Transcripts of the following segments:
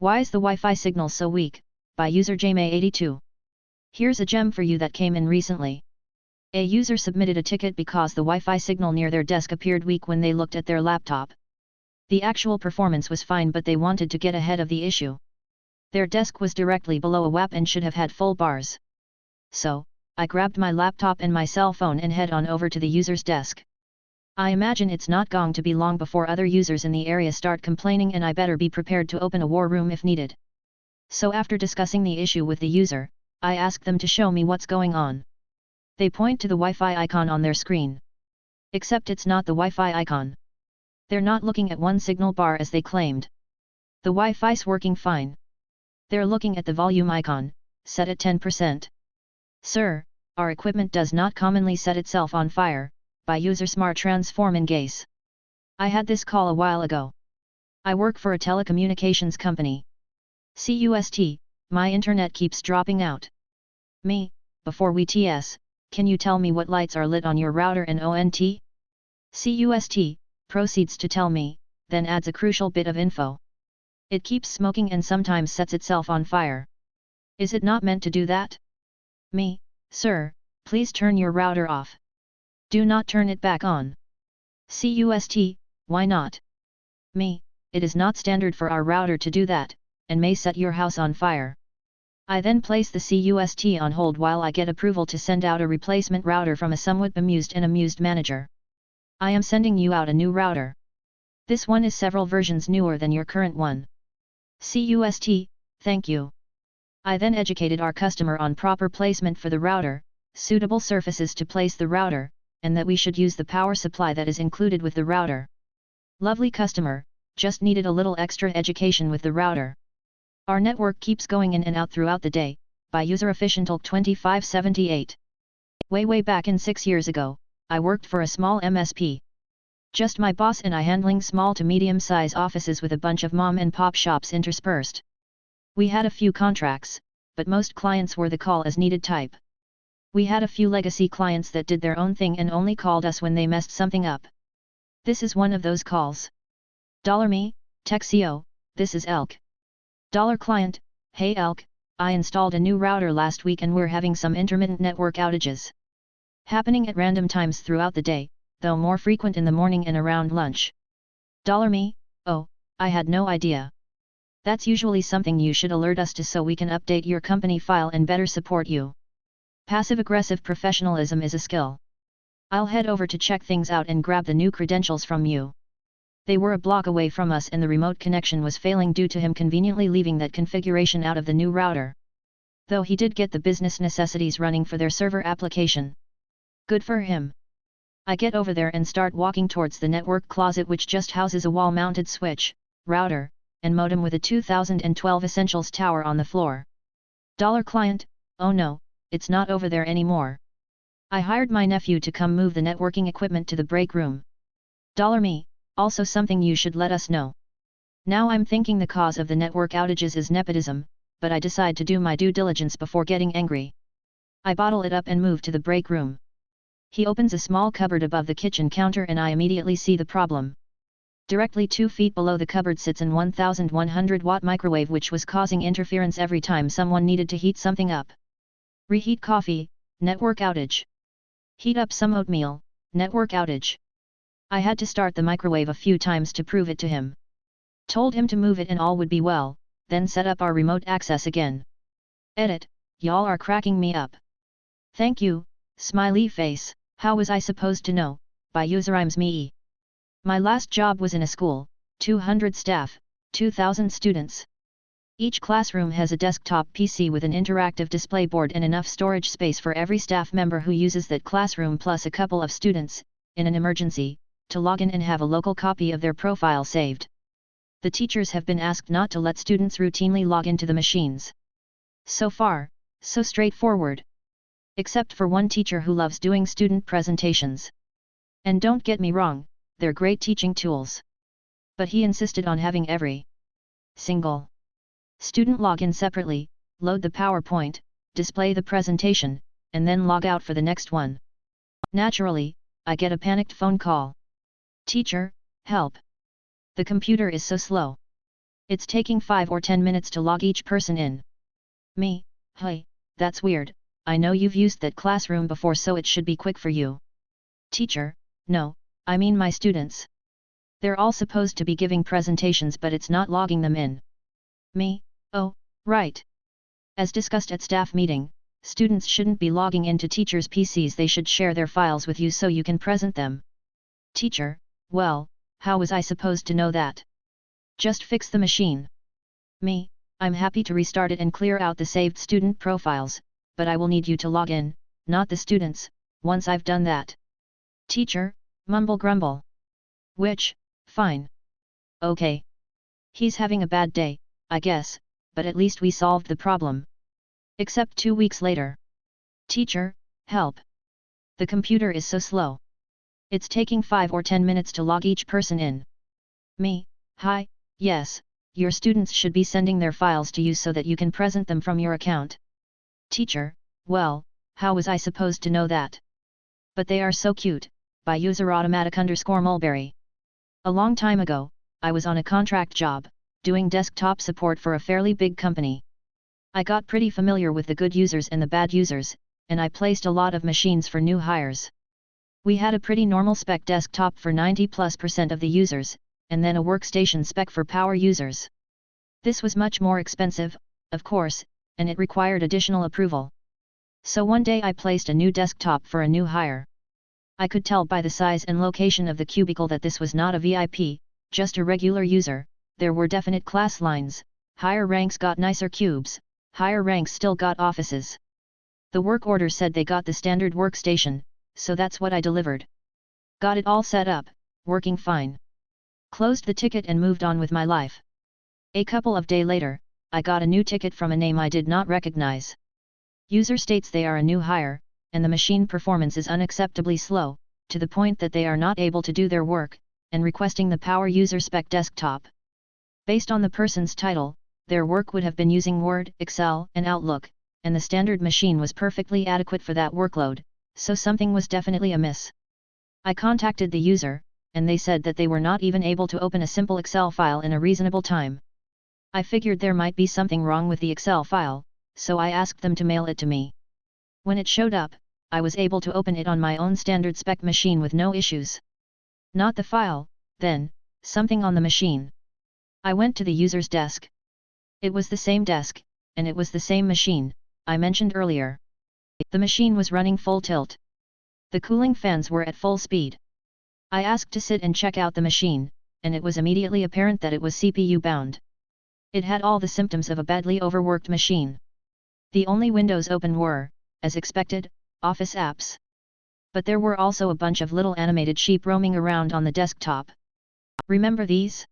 Why is the Wi-Fi signal so weak? By user JMay82. Here's a gem for you that came in recently. A user submitted a ticket because the Wi-Fi signal near their desk appeared weak when they looked at their laptop. The actual performance was fine, but they wanted to get ahead of the issue. Their desk was directly below a WAP and should have had full bars. So, I grabbed my laptop and my cell phone and head on over to the user's desk. I imagine it's not going to be long before other users in the area start complaining, and I better be prepared to open a war room if needed. So after discussing the issue with the user, I ask them to show me what's going on. They point to the Wi-Fi icon on their screen. Except it's not the Wi-Fi icon. They're not looking at one signal bar as they claimed. The Wi-Fi's working fine. They're looking at the volume icon, set at 10%. Sir, our equipment does not commonly set itself on fire, by user smart transform in case. I had this call a while ago. I work for a telecommunications company. CUST, my internet keeps dropping out. Me, before we TS, can you tell me what lights are lit on your router and ONT? CUST, proceeds to tell me, then adds a crucial bit of info. It keeps smoking and sometimes sets itself on fire. Is it not meant to do that? Me, sir, please turn your router off. Do not turn it back on. CUST, why not? Me, it is not standard for our router to do that, and may set your house on fire. I then place the CUST on hold while I get approval to send out a replacement router from a somewhat bemused and amused manager. I am sending you out a new router. This one is several versions newer than your current one. CUST, thank you. I then educated our customer on proper placement for the router, suitable surfaces to place the router, and that we should use the power supply that is included with the router. Lovely customer, just needed a little extra education with the router. Our network keeps going in and out throughout the day, by user efficiental 2578. Way back in 6 years ago, I worked for a small MSP. Just my boss and I handling small to medium size offices with a bunch of mom and pop shops interspersed. We had a few contracts, but most clients were the call as needed type. We had a few legacy clients that did their own thing and only called us when they messed something up. This is one of those calls. $Me, TechCO, this is Elk. $Client, hey Elk, I installed a new router last week and we're having some intermittent network outages. Happening at random times throughout the day, though more frequent in the morning and around lunch. $Me, oh, I had no idea. That's usually something you should alert us to so we can update your company file and better support you. Passive-aggressive professionalism is a skill. I'll head over to check things out and grab the new credentials from you. They were a block away from us and the remote connection was failing due to him conveniently leaving that configuration out of the new router. Though he did get the business necessities running for their server application. Good for him. I get over there and start walking towards the network closet, which just houses a wall-mounted switch, router, and modem with a 2012 Essentials tower on the floor. $Client, oh no, it's not over there anymore. I hired my nephew to come move the networking equipment to the break room. $Me, also something you should let us know. Now I'm thinking the cause of the network outages is nepotism, but I decide to do my due diligence before getting angry. I bottle it up and move to the break room. He opens a small cupboard above the kitchen counter and I immediately see the problem. Directly 2 feet below the cupboard sits an 1100-watt microwave which was causing interference every time someone needed to heat something up. Reheat coffee, network outage. Heat up some oatmeal, network outage. I had to start the microwave a few times to prove it to him. Told him to move it and all would be well, then set up our remote access again. Edit, y'all are cracking me up. Thank you, smiley face, how was I supposed to know, by userimes me. My last job was in a school, 200 staff, 2,000 students. Each classroom has a desktop PC with an interactive display board and enough storage space for every staff member who uses that classroom plus a couple of students, in an emergency, to log in and have a local copy of their profile saved. The teachers have been asked not to let students routinely log into the machines. So far, so straightforward. Except for one teacher who loves doing student presentations. And don't get me wrong, they're great teaching tools. But he insisted on having every single student log in separately, load the PowerPoint, display the presentation, and then log out for the next one. Naturally, I get a panicked phone call. Teacher, help! The computer is so slow. It's taking 5 or 10 minutes to log each person in. Me, hey, that's weird, I know you've used that classroom before so it should be quick for you. Teacher, no, I mean my students. They're all supposed to be giving presentations but it's not logging them in. Me, oh, right. As discussed at staff meeting, students shouldn't be logging into teachers' PCs, they should share their files with you so you can present them. Teacher, well, how was I supposed to know that? Just fix the machine. Me, I'm happy to restart it and clear out the saved student profiles, but I will need you to log in, not the students, once I've done that. Teacher, mumble grumble. Which, fine. Okay. He's having a bad day, I guess, but at least we solved the problem. Except 2 weeks later. Teacher, help. The computer is so slow. It's taking 5 or 10 minutes to log each person in. Me, hi, yes, your students should be sending their files to you so that you can present them from your account. Teacher, well, how was I supposed to know that? But they are so cute, by user automatic_mulberry. A long time ago, I was on a contract job, doing desktop support for a fairly big company. I got pretty familiar with the good users and the bad users, and I placed a lot of machines for new hires. We had a pretty normal spec desktop for 90+% of the users, and then a workstation spec for power users. This was much more expensive, of course, and it required additional approval. So one day I placed a new desktop for a new hire. I could tell by the size and location of the cubicle that this was not a VIP, just a regular user. There were definite class lines, higher ranks got nicer cubes, higher ranks still got offices. The work order said they got the standard workstation, so that's what I delivered. Got it all set up, working fine. Closed the ticket and moved on with my life. A couple of days later, I got a new ticket from a name I did not recognize. User states they are a new hire, and the machine performance is unacceptably slow, to the point that they are not able to do their work, and requesting the power user spec desktop. Based on the person's title, their work would have been using Word, Excel, and Outlook, and the standard machine was perfectly adequate for that workload, so something was definitely amiss. I contacted the user, and they said that they were not even able to open a simple Excel file in a reasonable time. I figured there might be something wrong with the Excel file, so I asked them to mail it to me. When it showed up, I was able to open it on my own standard spec machine with no issues. Not the file, then, something on the machine. I went to the user's desk. It was the same desk, and it was the same machine I mentioned earlier. The machine was running full tilt. The cooling fans were at full speed. I asked to sit and check out the machine, and it was immediately apparent that it was CPU bound. It had all the symptoms of a badly overworked machine. The only windows open were, as expected, Office apps. But there were also a bunch of little animated sheep roaming around on the desktop. Remember these?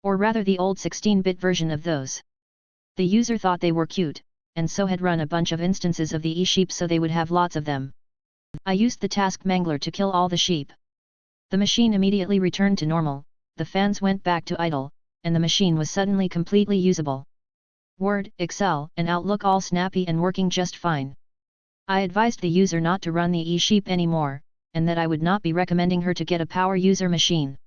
Or rather the old 16-bit version of those. The user thought they were cute, and so had run a bunch of instances of the e-sheep so they would have lots of them. I used the task mangler to kill all the sheep. The machine immediately returned to normal, the fans went back to idle, and the machine was suddenly completely usable. Word, Excel, and Outlook all snappy and working just fine. I advised the user not to run the e-sheep anymore, and that I would not be recommending her to get a power user machine.